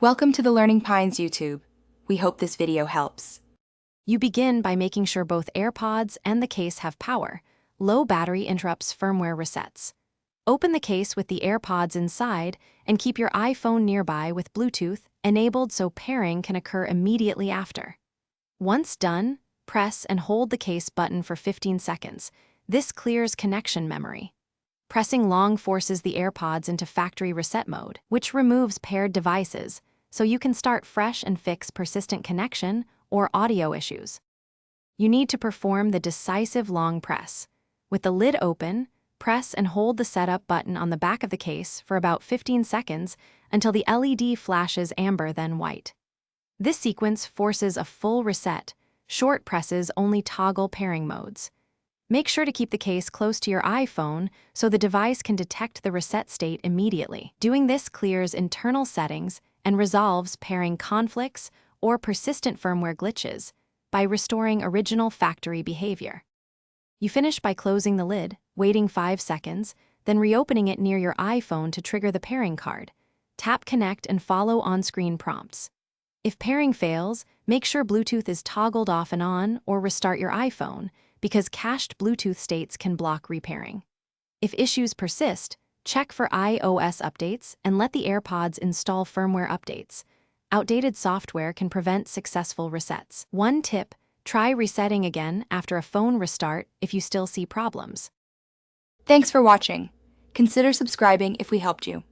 Welcome to the Learning Pines YouTube. We hope this video helps. You begin by making sure both AirPods and the case have power. Low battery interrupts firmware resets. Open the case with the AirPods inside and keep your iPhone nearby with Bluetooth enabled so pairing can occur immediately after. Once done, press and hold the case button for 15 seconds. This clears connection memory. Pressing long forces the AirPods into factory reset mode, which removes paired devices, so you can start fresh and fix persistent connection or audio issues. You need to perform the decisive long press. With the lid open, press and hold the setup button on the back of the case for about 15 seconds until the LED flashes amber then white. This sequence forces a full reset. Short presses only toggle pairing modes. Make sure to keep the case close to your iPhone so the device can detect the reset state immediately. Doing this clears internal settings and resolves pairing conflicts or persistent firmware glitches by restoring original factory behavior. You finish by closing the lid, waiting 5 seconds, then reopening it near your iPhone to trigger the pairing card. Tap Connect and follow on-screen prompts. If pairing fails, make sure Bluetooth is toggled off and on or restart your iPhone, because cached Bluetooth states can block repairing. If issues persist, check for iOS updates and let the AirPods install firmware updates. Outdated software can prevent successful resets. One tip: try resetting again after a phone restart if you still see problems. Thanks for watching. Consider subscribing if we helped you.